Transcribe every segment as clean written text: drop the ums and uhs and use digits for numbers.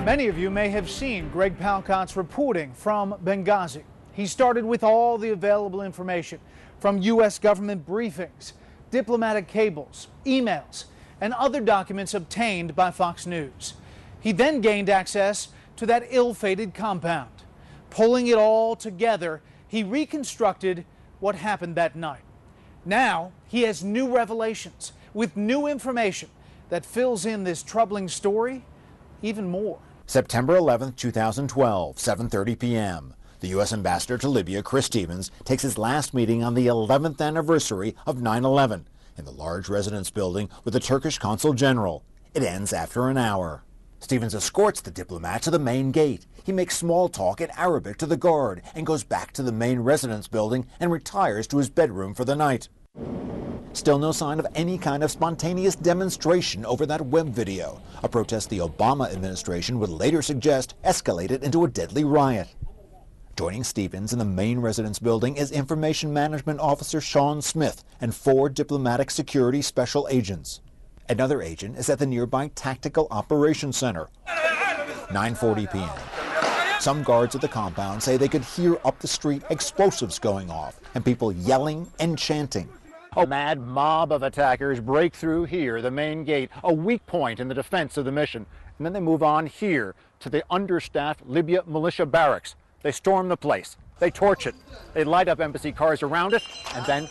Many of you may have seen Greg Palcott's reporting from Benghazi. He started with all the available information from U.S. government briefings, diplomatic cables, emails, and other documents obtained by Fox News. He then gained access to that ill-fated compound. Pulling it all together, he reconstructed what happened that night. Now he has new revelations with new information that fills in this troubling story even more. September 11, 2012, 7:30 p.m. The U.S. Ambassador to Libya, Chris Stevens, takes his last meeting on the 11th anniversary of 9/11 in the large residence building with the Turkish Consul General. It ends after an hour. Stevens escorts the diplomat to the main gate. He makes small talk in Arabic to the guard and goes back to the main residence building and retires to his bedroom for the night. Still no sign of any kind of spontaneous demonstration over that web video, a protest the Obama administration would later suggest escalated into a deadly riot. Joining Stevens in the main residence building is Information Management Officer Sean Smith and 4 diplomatic security special agents. Another agent is at the nearby Tactical Operations Center. 9:40 p.m. Some guards at the compound say they could hear up the street explosives going off and people yelling and chanting. A mad mob of attackers break through here, the main gate, a weak point in the defense of the mission. And then they move on here to the understaffed Libya militia barracks. They storm the place. They torch it. They light up embassy cars around it, and then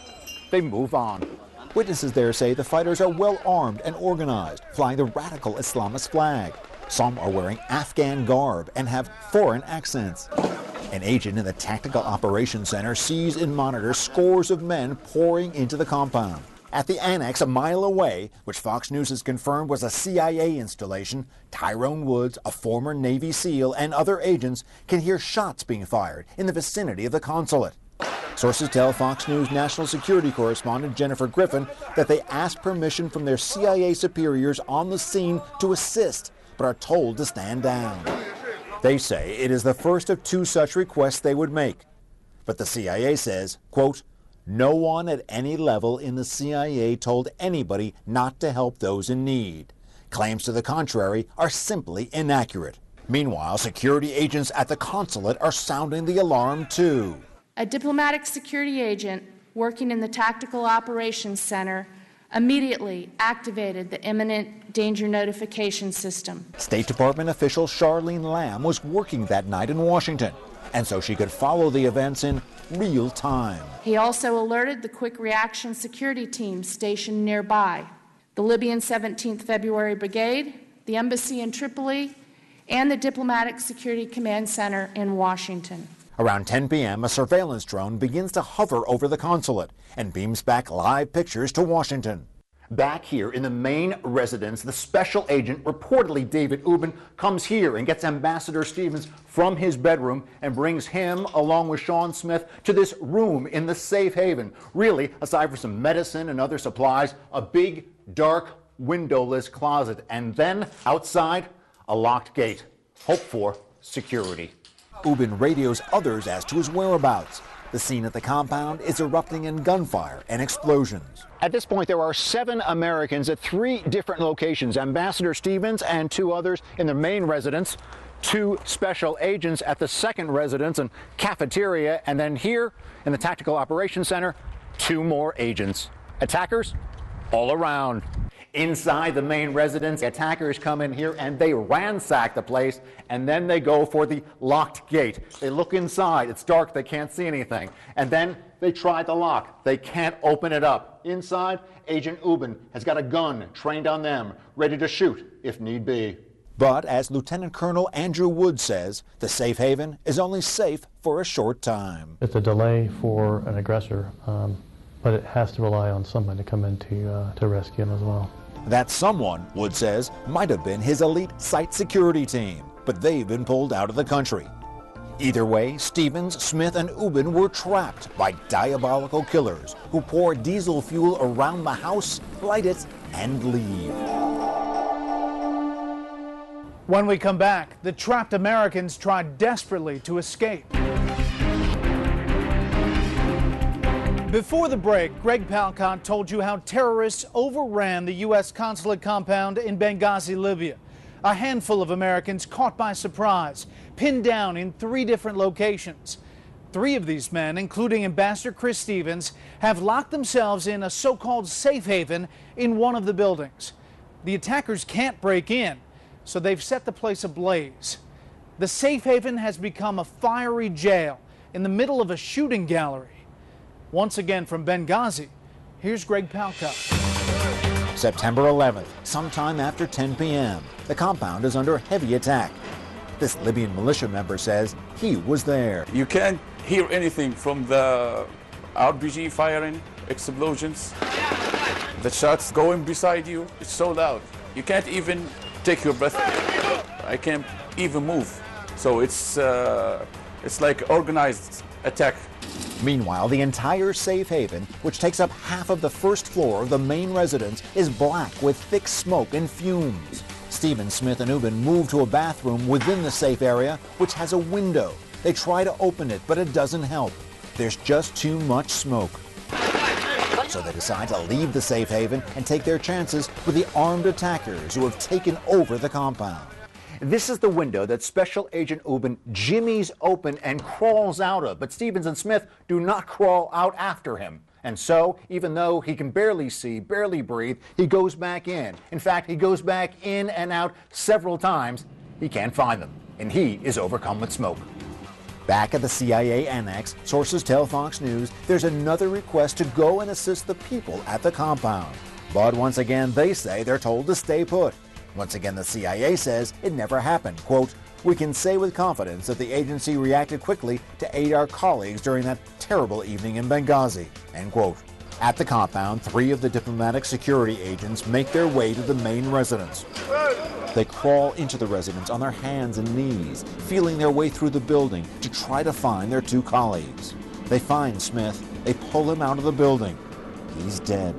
they move on. Witnesses there say the fighters are well armed and organized, flying the radical Islamist flag. Some are wearing Afghan garb and have foreign accents. An agent in the Tactical Operations Center sees and monitors scores of men pouring into the compound. At the annex a mile away, which Fox News has confirmed was a CIA installation, Tyrone Woods, a former Navy SEAL, and other agents can hear shots being fired in the vicinity of the consulate. Sources tell Fox News national security correspondent Jennifer Griffin that they asked permission from their CIA superiors on the scene to assist, but are told to stand down. They say it is the first of 2 such requests they would make. But the CIA says, quote, no one at any level in the CIA told anybody not to help those in need. Claims to the contrary are simply inaccurate. Meanwhile, security agents at the consulate are sounding the alarm too. A diplomatic security agent working in the Tactical Operations Center immediately activated the imminent danger notification system. State Department official Charlene Lamb was working that night in Washington, and so she could follow the events in real time. He also alerted the quick reaction security team stationed nearby, the Libyan 17th February Brigade, the embassy in Tripoli, and the Diplomatic Security Command Center in Washington. Around 10 p.m., a surveillance drone begins to hover over the consulate and beams back live pictures to Washington. Back here in the main residence, the special agent, reportedly David Ubben, comes here and gets Ambassador Stevens from his bedroom and brings him, along with Sean Smith, to this room in the safe haven. Really, aside from some medicine and other supplies, a big, dark, windowless closet. And then, outside, a locked gate. Hope for security. Ubben radios others as to his whereabouts. The scene at the compound is erupting in gunfire and explosions. At this point, there are 7 Americans at 3 different locations. Ambassador Stevens and 2 others in the main residence, 2 special agents at the second residence and cafeteria, and then here in the Tactical Operations Center, 2 more agents. Attackers all around. Inside the main residence, attackers come in here and they ransack the place, and then they go for the locked gate. They look inside. It's dark. They can't see anything. And then they try the lock. They can't open it up. Inside, Agent Ubben has got a gun trained on them, ready to shoot if need be. But as Lieutenant Colonel Andrew Wood says, the safe haven is only safe for a short time. It's a delay for an aggressor, but it has to rely on someone to come in to rescue him as well. That someone, Wood says, might have been his elite site security team, but they've been pulled out of the country. Either way, Stevens, Smith, and Ubben were trapped by diabolical killers who pour diesel fuel around the house, light it, and leave. When we come back, the trapped Americans tried desperately to escape. Before the break, Greg Palcott told you how terrorists overran the U.S. consulate compound in Benghazi, Libya. A handful of Americans caught by surprise, pinned down in 3 different locations. 3 of these men, including Ambassador Chris Stevens, have locked themselves in a so-called safe haven in one of the buildings. The attackers can't break in, so they've set the place ablaze. The safe haven has become a fiery jail in the middle of a shooting gallery. Once again from Benghazi, here's Greg Palka. September 11th, sometime after 10 p.m., the compound is under heavy attack. This Libyan militia member says he was there. You can't hear anything from the RPG firing, explosions. The shots going beside you, it's so loud. You can't even take your breath. I can't even move. So it's like organized attack. Meanwhile, the entire safe haven, which takes up half of the first floor of the main residence, is black with thick smoke and fumes. Stevens, Smith, and Ubin move to a bathroom within the safe area, which has a window. They try to open it, but it doesn't help. There's just too much smoke. So they decide to leave the safe haven and take their chances with the armed attackers who have taken over the compound. This is the window that Special Agent Ubin jimmies open and crawls out of, but Stevens and Smith do not crawl out after him. And so, even though he can barely see, barely breathe, he goes back in. In fact, he goes back in and out several times. He can't find them, and he is overcome with smoke. Back at the CIA annex, sources tell Fox News there's another request to go and assist the people at the compound. But once again, they say they're told to stay put. Once again, the CIA says it never happened. Quote, "We can say with confidence that the agency reacted quickly to aid our colleagues during that terrible evening in Benghazi." End quote. At the compound, 3 of the diplomatic security agents make their way to the main residence. They crawl into the residence on their hands and knees, feeling their way through the building to try to find their 2 colleagues. They find Smith. They pull him out of the building. He's dead.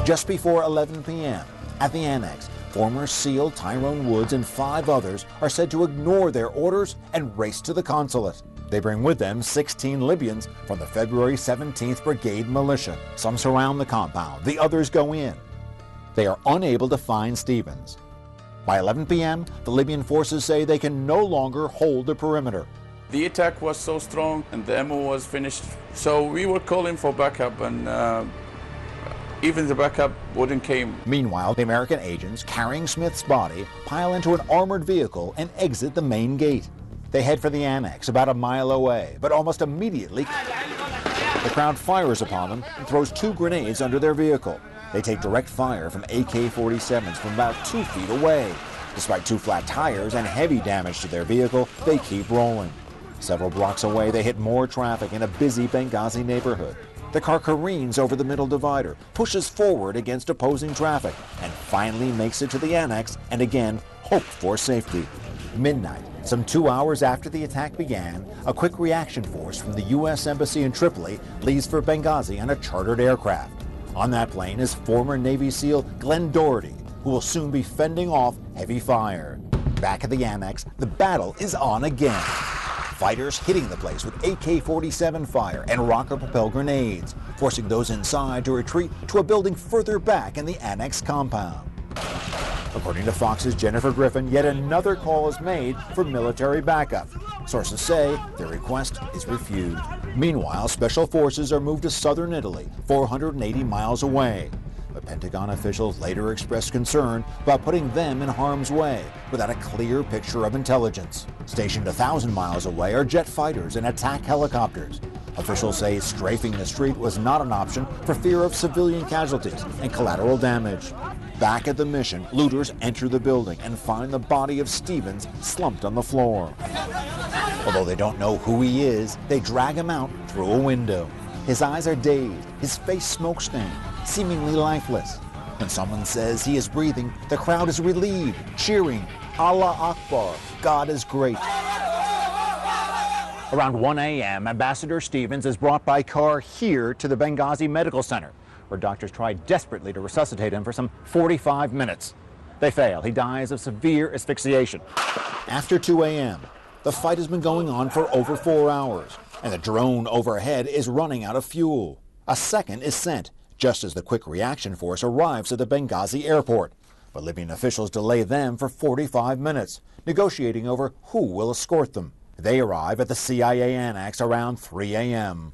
Just before 11 p.m., at the annex, former SEAL Tyrone Woods and 5 others are said to ignore their orders and race to the consulate. They bring with them 16 Libyans from the February 17th Brigade militia. Some surround the compound. The others go in. They are unable to find Stevens. By 11 p.m., the Libyan forces say they can no longer hold the perimeter. The attack was so strong and the ammo was finished. So we were calling for backup, and even the backup wouldn't came. Meanwhile, the American agents carrying Smith's body pile into an armored vehicle and exit the main gate. They head for the annex about a mile away, but almost immediately the crowd fires upon them and throws 2 grenades under their vehicle. They take direct fire from AK-47s from about 2 feet away. Despite 2 flat tires and heavy damage to their vehicle, they keep rolling. Several blocks away, they hit more traffic in a busy Benghazi neighborhood. The car careens over the middle divider, pushes forward against opposing traffic, and finally makes it to the annex and again hoped for safety. Midnight, some 2 hours after the attack began, a quick reaction force from the U.S. Embassy in Tripoli leaves for Benghazi on a chartered aircraft. On that plane is former Navy SEAL Glenn Doherty, who will soon be fending off heavy fire. Back at the annex, the battle is on again. Fighters hitting the place with AK-47 fire and rocket-propelled grenades, forcing those inside to retreat to a building further back in the annex compound. According to Fox's Jennifer Griffin, yet another call is made for military backup. Sources say their request is refused. Meanwhile, special forces are moved to southern Italy, 480 miles away. But Pentagon officials later expressed concern about putting them in harm's way without a clear picture of intelligence. Stationed 1,000 miles away are jet fighters and attack helicopters. Officials say strafing the street was not an option for fear of civilian casualties and collateral damage. Back at the mission, looters enter the building and find the body of Stevens slumped on the floor. Although they don't know who he is, they drag him out through a window. His eyes are dazed, his face smoke-stained, seemingly lifeless. When someone says he is breathing, the crowd is relieved, cheering, Allah Akbar, God is great. Around 1 a.m., Ambassador Stevens is brought by car here to the Benghazi Medical Center, where doctors try desperately to resuscitate him for some 45 minutes. They fail. He dies of severe asphyxiation. After 2 a.m., the fight has been going on for over 4 hours, and the drone overhead is running out of fuel. A second is sent, just as the quick reaction force arrives at the Benghazi airport. But Libyan officials delay them for 45 minutes, negotiating over who will escort them. They arrive at the CIA annex around 3 a.m.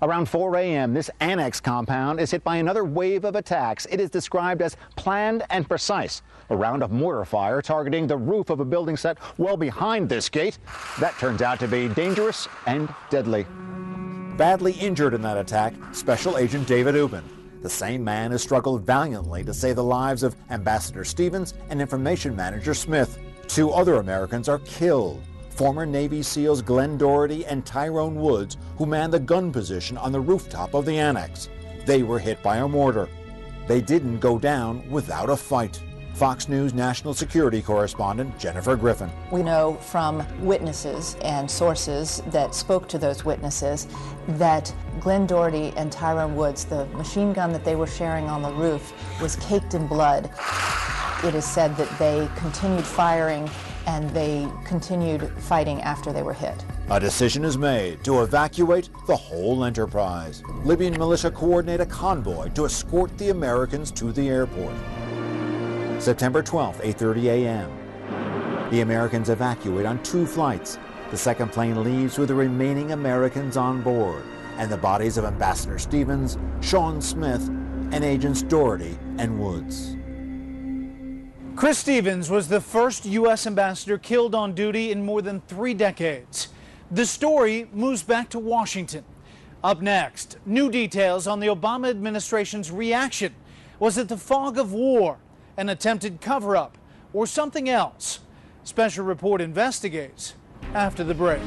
Around 4 a.m., this annex compound is hit by another wave of attacks. It is described as planned and precise. A round of mortar fire targeting the roof of a building set well behind this gate. That turns out to be dangerous and deadly. Badly injured in that attack, Special Agent David Ubben, the same man who struggled valiantly to save the lives of Ambassador Stevens and Information Manager Smith. 2 other Americans are killed. Former Navy SEALs Glenn Doherty and Tyrone Woods, who manned the gun position on the rooftop of the annex. They were hit by a mortar. They didn't go down without a fight. Fox News national security correspondent Jennifer Griffin. We know from witnesses and sources that spoke to those witnesses that Glenn Doherty and Tyrone Woods, the machine gun that they were sharing on the roof, was caked in blood. It is said that they continued firing and they continued fighting after they were hit. A decision is made to evacuate the whole enterprise. Libyan militia coordinate a convoy to escort the Americans to the airport. September 12th, 8:30 a.m. The Americans evacuate on 2 flights. The second plane leaves with the remaining Americans on board and the bodies of Ambassador Stevens, Sean Smith, and Agents Doherty and Woods. Chris Stevens was the first U.S. ambassador killed on duty in more than 3 decades. The story moves back to Washington. Up next, new details on the Obama administration's reaction. Was it the fog of war, an attempted cover-up, or something else? Special Report investigates after the break.